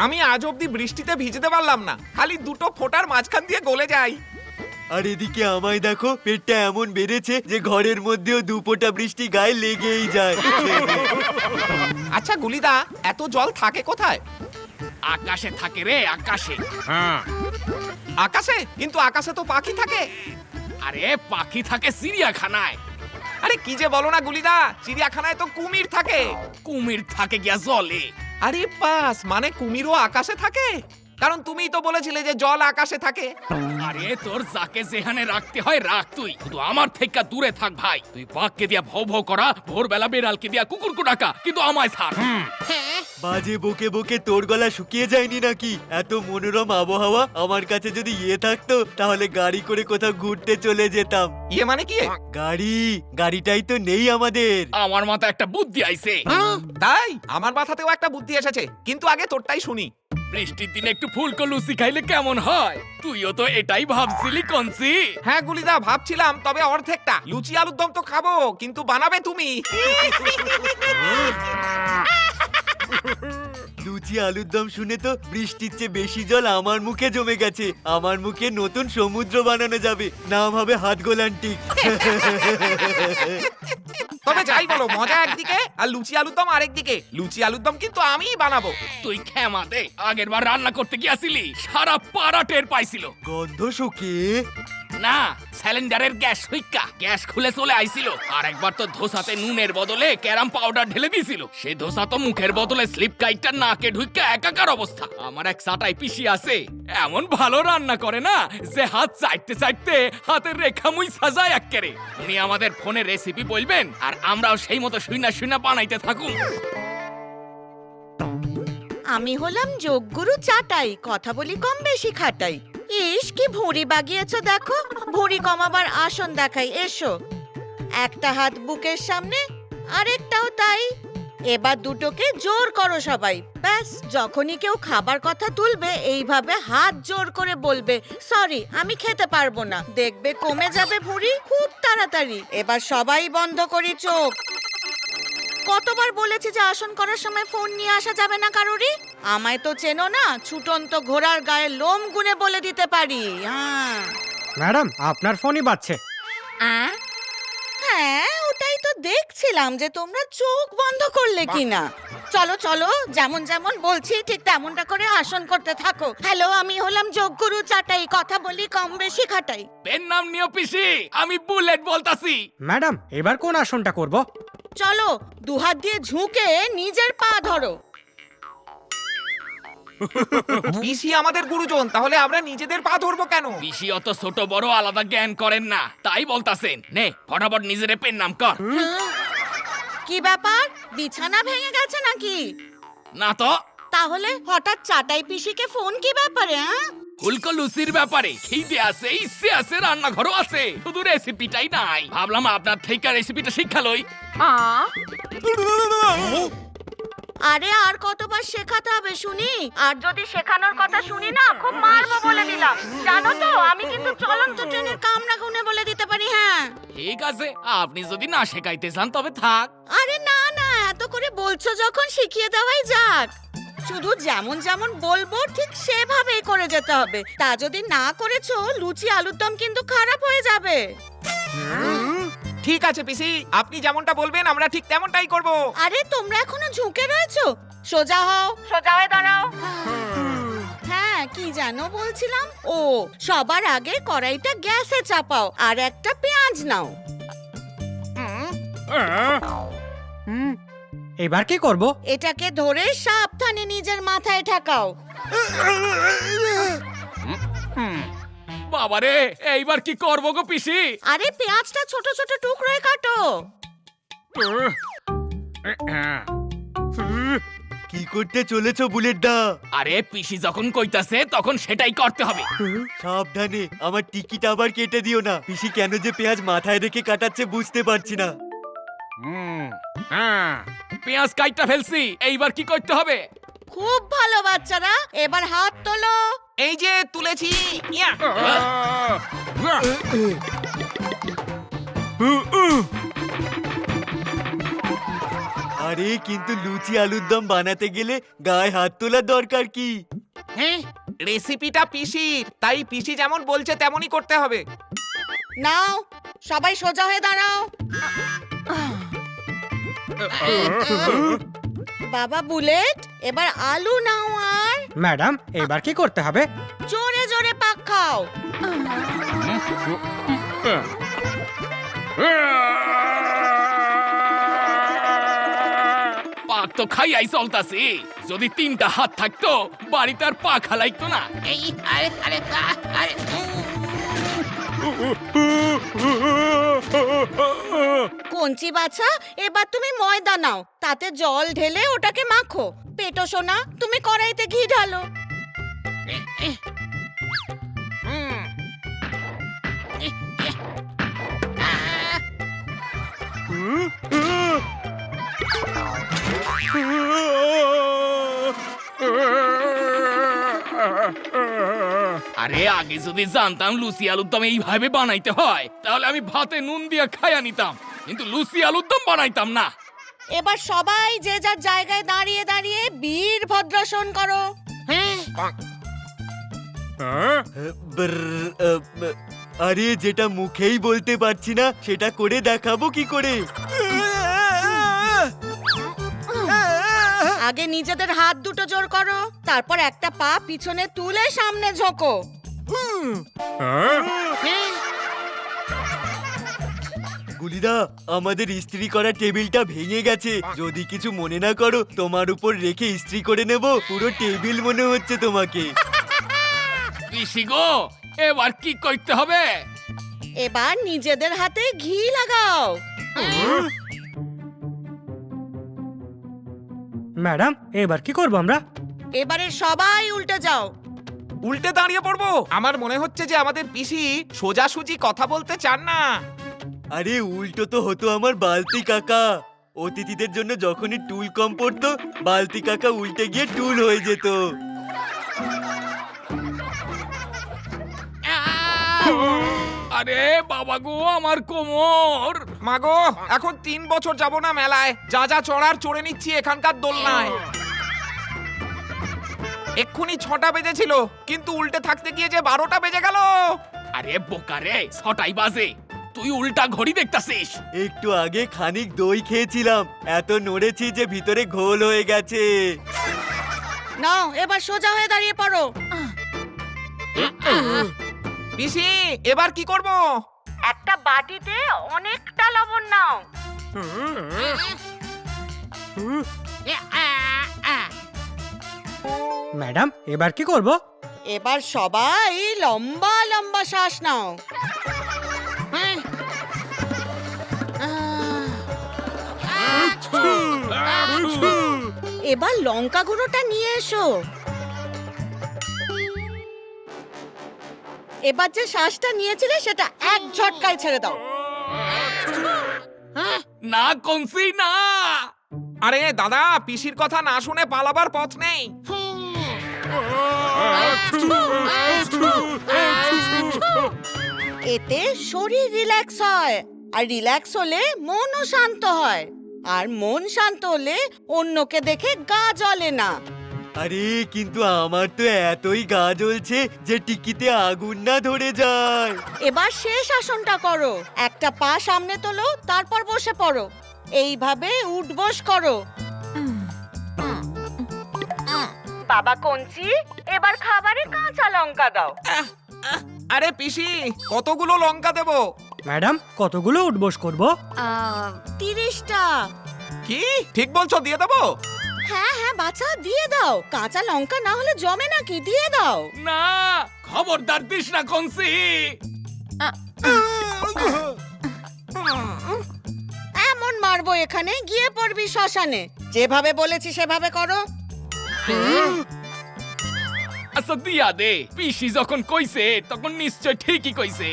আমি আজ অব্দি বৃষ্টিতে ভিজতে পারলাম না, খালি দুটো ফোঁটার মাঝখান দিয়ে গলে যাই। আর এদিকে আমায় দেখো, পেটটা এমন বেড়েছে যে ঘরের মধ্যেও দু ফোঁটা বৃষ্টি গায়ে লেগেই যায়। আচ্ছা গুলিদা, এত জল থাকে কোথায়? আকাশে থাকে রে, আকাশে। আকাশে? কিন্তু আকাশে তো পাখি থাকে। আরে পাখি থাকে চিড়িয়াখানায়। আরে কি যে বলো না গুলিদা, চিড়িয়াখানায় তো কুমির থাকে। কুমির থাকে গিয়া জলে। আরে বাস, মানে কুমিরও আকাশে থাকে? কারণ তুমিই তো বলেছিলে যে জল আকাশে থাকে। আরে তোর যাকে যেখানে রাখতে হয় রাখ, তুই শুধু আমার থেকে দূরে থাক ভাই। তুই বাঘকে দিয়া ভৌ ভৌ করা, ভোরবেলা বেড়ালকে দিয়া কুকুরকু ডাকা, কিন্তু আমায় ছাড়। বাজে বকে বকে তোর গলা শুকিয়ে যায়নি নাকি? এত মনোরম আবহাওয়া, আমার কাছে যদি থাকতো তাহলে গাড়ি করে কোথাও ঘুরতে চলে যেতাম। মানে কি? গাড়িটাই তো নেই আমাদের। আমার মাথায় একটা বুদ্ধি আইছে। তাই আমার মাথাতেও একটা বুদ্ধি এসেছে, কিন্তু আগে তোরটাই শুনি। বৃষ্টির দিনে একটু ফুলকো লুচি খাইলে কেমন হয়? তুইও তো এটাই ভাবছিলি কনসি? হ্যাঁ গুলিদা, ভাবছিলাম, তবে অর্ধেকটা। লুচি আলুর দম তো খাবো, কিন্তু বানাবে তুমি। লুচি আলুর দম শুনে তো বৃষ্টির চেয়ে বেশি জল আমার মুখে জমে গেছে। আমার মুখে নতুন সমুদ্র বানানো যাবে, নাম হবে হাত গোলান্টিক। তবে যাই বলো, মজা একদিকে আর লুচি আলুর দম আরেকদিকে। লুচি আলুর দম কিন্তু আমিই বানাবো। তুই ক্ষমা দে, আগের বার রান্না করতে গিয়েছিলি, সারা পাড়া টের পাইছিল। গন্ধ শুকে না, সিলিন্ডারের গ্যাস হইকা গ্যাস খুলে চলে আইছিল। আর একবার তো ধোসাতে নুনের বদলে ক্যারাম পাউডার ঢেলে দিছিল। সে ধোসা তো মুখের বদলে স্লিপ কাইটটা নাকে ঢুইকা একাকার অবস্থা। আমার এক চাটাই পিসি আছে, এমন ভালো রান্না করে না যে হাত চাইতে চাইতে হাতের রেখা মুই সাজায় এক্কেরে। উনি আমাদের ফোনে রেসিপি বলবেন, আর আমরাও সেই মতো শুইনা শুইনা বানাইতে থাকুন। আমি হলাম যোগগুরু চাটাই, কথা বলি কম বেশি খাটাই। ইস কি ভুঁড়ি বাগিয়েছো দেখো, ভুঁড়ি কমাবার আসন দেখাই, এসো। একটা হাত বুকের সামনে, আরেকটাও তাই। এবার দুটোকে জোর করো সবাই। ব্যাস, যখনই কেউ খাবার কথা তুলবে এইভাবে হাত জোর করে বলবে, সরি আমি খেতে পারবো না। দেখবে কমে যাবে ভুঁড়ি খুব তাড়াতাড়ি। এবার সবাই বন্ধ করি চোখ। কতবার বলেছি যে আসন করার সময় ফোন নিয়ে আসা যাবে না কারোরই। আমায় তো চেনো না, ছুটন্ত ঘোড়ার গায়ে লোম গুনে বলে দিতে পারি। ম্যাডাম, আপনার ফোনই বাজছে। হ্যাঁ, ওটাই তো দেখছিলাম যে তোমরা চোখ বন্ধ করলে কিনা। চলো চলো, যেমন যেমন বলছি ঠিক তেমনটা করে আসন করতে থাকো। হ্যালো, আমি হলাম যোগগুরু চাটাই, কথা বলি কম বেশি খাটাই। পেন নাম নিও পিসি, আমি বুলেট বলতাছি। ম্যাডাম, এবার কোন আসনটা করব? চলো, দুহাত দিয়ে ঝুঁকে নিজের পা ধরো। পিসি আমাদের গুরুজন, তাহলে আমরা নিজেদের পা ধরবো কেন? পিসি অত ছোট বড় আলাদা জ্ঞান করেন না, তাই বলতাছেন। নে ফটাফট নিজের পেন নাম কর। কি ব্যাপার, বিছানা ভেঙে গেছে নাকি? না তো। তাহলে হঠাৎ চাটাই পিসিকে ফোন কি ব্যাপারে? ফুলকো লুচির ব্যাপারে। খিদে আছে, ইচ্ছে আছে, রান্নাঘরও আছে, শুধু রেসিপিটাই নাই। ভাবলাম আপনার থেকে রেসিপিটা শিক্ষা লই। আরে আর কতবার শেখাতে হবে শুনি? আর যদি শেখানোর কথা শুনি না, খুব মারবো বলে দিলাম। জানো তো, আমি কিন্তু চলন্ত ট্রেনের কামরা গুনে বলে দিতে পারি। হ্যাঁ ঠিক আছে, আপনি যদি না শেখাইতে চান তবে থাক। আরে না না, এত করে বলছো যখন শিখিয়ে দেওয়াই যাক। শুধু যেমন যেমন বলবো ঠিক সেভাবেই করে যেতে হবে। তা যদি না করেছো, লুচি আলুর দম কিন্তু খারাপ হয়ে যাবে। ঠিক আছে পিসি, আপনি যেমনটা বলবেন আমরা ঠিক তেমনটাই করব। আরে তোমরা এখনো ঝুঁকে রয়েছো, সোজা হও, সোজা হয়ে দাঁড়াও। হ্যাঁ, কি জানো বলছিলাম? ও, সবার আগে কড়াইটা গ্যাসে চাপাও আর একটা পেঁয়াজ নাও। এবার কি করব? এটাকে ধরে সাবধানে নিজের মাথায় ঠেকাও। বাবারে, এইবার কি করবো গো পিসি? আরে পেঁয়াজটা ছোট ছোট টুকরোয় কাটো। কি করতে চলেছো বুলেট দা? আরে পিসি যখন কইতাছে তখন সেটাই করতে হবে। সাবধানে, আমার টিকিট আবার কেটে দিও না। পিসি কেন যে পেঁয়াজ মাথায় রেখে কাটাচ্ছে বুঝতে পারছি না। পেঁয়াজ কাইটা ফেলছি, এইবার কি করতে হবে? খুব ভালো বাচ্চারা, এবার হাত তোলো। এই যে তুলেছি। ইয়া। আরে কিন্তু লুচি আলুর দম বানাতে গেলে গায়ে হাত তোলার দরকার কি? রেসিপিটা পিসির, তাই পিসি যেমন বলছে তেমনই করতে হবে। নাও সবাই সোজা হয়ে দাঁড়াও। বাবা বুলেট, এবার আলু নাও আর ম্যাডাম এবার কি করতে হবে? জোরে জোরে পাক খাও। পাক তো খাইয়াই চলতাছি। যদি 3টা হাত থাকতো বাড়িতে আর পা খালাইতো না। এই আরে আরে আরে কঞ্চি বাছা, এবার তুমি ময়দা নাও, তাতে জল ঢেলে ওটাকে মাখো। পেটো সোনা, তুমি কড়াইতে ঘি ঢালো। আরে আগে যদি জানতাম লুচি আলুর দম এইভাবে বানাইতে হয় তাহলে আমি ভাতে নুন দিয়ে খাইয়া নিতাম, কিন্তু লুচি আলুর দম বানাইতাম না। এবার সবাই যে যার জায়গায় দাঁড়িয়ে দাঁড়িয়ে বীর ভদ্রাসন করো। আরে যেটা মুখেই বলতে পারছি না সেটা করে দেখাবো কি করে? আগে নিজেদের হাত দুটো জোর করো, তারপর একটা পা পিছনে তুলে সামনে ঝোঁকো। গুলিদা, আমাদের ইস্ত্রি করা টেবিলটা ভেঙে গেছে। যদি কিছু মনে না করো, তোমার উপর রেখে ইস্ত্রি করে নেব। পুরো টেবিল মনে হচ্ছে তোমাকে। পিসি গো, এবার কি করতে হবে? এবার নিজেদের হাতে ঘি লাগাও। ম্যাডাম এবার কি করব আমরা? এবারে সবাই উল্টে যাও। উল্টে দাঁড়িয়ে পড়বো? আমার মনে হচ্ছে যে আমাদের পিসি সোজাসুজি কথা বলতে চান না। আরে উল্টো তো হতো আমার বালতি কাকা। অতিথিদের জন্য যখনই টুল কম পড়তো, বালতি কাকা উল্টে গিয়ে টুল হয়ে যেত। আরে বাবা গো, আমার কোমর। মাগো, এখন 3 বছর যাব না মেলায়, যা যা চড়ার চড়ে নিচ্ছি এখানকার দোলনায়। এক্ষুনি 6টা বেজেছিল, কিন্তু উল্টে থাকতে গিয়ে যে 12টা বেজে গেল। আরে বোকা রে, 6টাই বাজে, তুই উল্টা ঘড়ি দেখতাছিস। একটু আগে খানিক দই খেয়েছিলাম, এত নড়েছি যে ভিতরে ঘোল হয়ে গেছে। নাও এবার সোজা হয়ে দাঁড়িয়ে পড়ো। পিসি এবার কি করব? একটা বাটিতে অনেকটা লবণ নাও। ম্যাডাম এবার কি করব? এবার সবাই লম্বা লম্বা শ্বাস নাও। এবার লঙ্কা গুঁড়োটা নিয়ে এসো। এবার যে শ্বাসটা নিয়েছিলে সেটা এক ঝটকায় ছেড়ে দাও। না কংসি না। আরে দাদা, পিসির কথা না শুনে পালাবার পথ নেই। এতে শরীর রিল্যাক্স হয়, আর রিল্যাক্স হলে মনও শান্ত হয়, আর মন শান্ত হলে অন্যকে দেখে গা জ্বলে না। আরে কিন্তু আমার তো এতই গা জ্বলছে যে টিকিতে আগুন না ধরে যায়। এবার শেষ আসনটা করো। একটা পা সামনে তোলো, তারপর বসে পড়ো। এইভাবে উঠবস করো। বাবা কঞ্চি, এবার খাবারে কাঁচা লঙ্কা দাও। আরে পিসি, কতগুলো লঙ্কা দেব? ম্যাডাম কতগুলো উঠবোস করব? 30টা। কি ঠিক বলছো? দিয়ে দেবো? হ্যাঁ হ্যাঁ বাছা, দিয়ে দাও। কাঁচা লঙ্কা না হলে জমে নাকি, দিয়ে দাও। না, খবরদার দিস না কংসি। এমন মারবো এখানে, গিয়ে পড়বি শ্মশানে। যেভাবে বলেছি সেভাবে করো। আচ্ছা দিয়া দে, পিসি যখন কইছে তখন নিশ্চয় ঠিকই কইছে।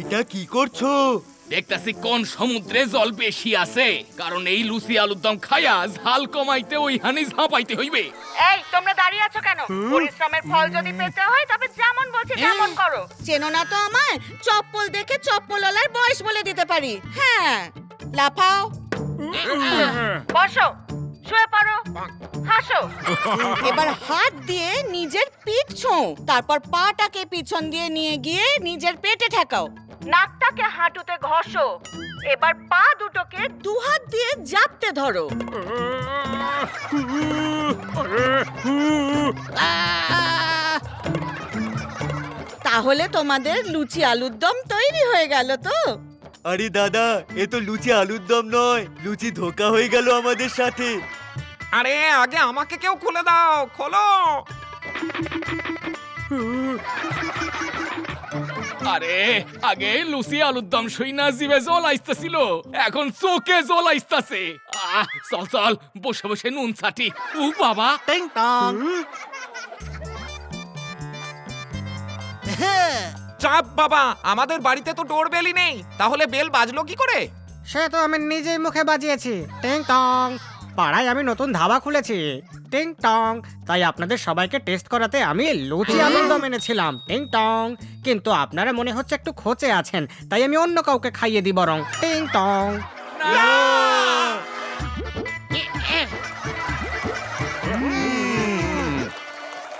এটা কি করছো? দেখতাছি কোন সমুদ্রে জল বেশি আছে, কারণ এই লুচি আলুর দম খাইয়া ঝাল কমাইতে ওই হানি ঝাঁপাইতে হইবে। এই তোমরা দাঁড়িয়ে আছো কেন? পরিশ্রমের ফল যদি পেতে হয় তবে যেমন বলছি তেমন করো। চেনো না তো আমায়? চপ্পল দেখে চপ্পলওয়ালার বয়স বলে দিতে পারি। হ্যাঁ, লাফাও, বসো, শুয়ে পড়ো, হাসো। এবার হাত দিয়ে নিজের পিঠ ছোঁও, তারপর পাটাকে পিছন দিয়ে নিয়ে গিয়ে নিজের পেটে ঠেকাও, নাকটাকে হাঁটুতে ঘষো। এবার পা দুটোকে দুহাত দিয়ে জাপটে ধরো। তাহলে তোমাদের লুচি আলুর দম তৈরি হয়ে গেল তো? আরে দাদা, এ তো লুচি আলুর দম নয়, লুচি ধোকা হয়ে গেল আমাদের সাথে। আরে আগে আমাকে কেউ খুলে দাও, খোলো। আরে আগে লুচি আলুর দম শুই না জিভে জল আইস্তাছিল, এখন চোখে জল আইস্তাছে। চল চল, বসে বসে নুন ছাটি। ও বাবা, টিং টং। চাপ বাবা, আমাদের বাড়িতে তো ডোর বেলই নেই, তাহলে বেল বাজলো কি করে? সে তো আমি নিজেই মুখে বাজিয়েছি। টিং টং। পাড়ায় আমি নতুন ধাবা খুলেছি। টিং টং। তাই আপনাদের সবাইকে টেস্ট করাতে আমি লুচি আলুর দম এনেছিলাম। টিং টং। কিন্তু আপনারা মনে হচ্ছে একটু খোঁচে আছেন, তাই আমি অন্য কাউকে খাইয়ে দিই বরং। টিং টং। না!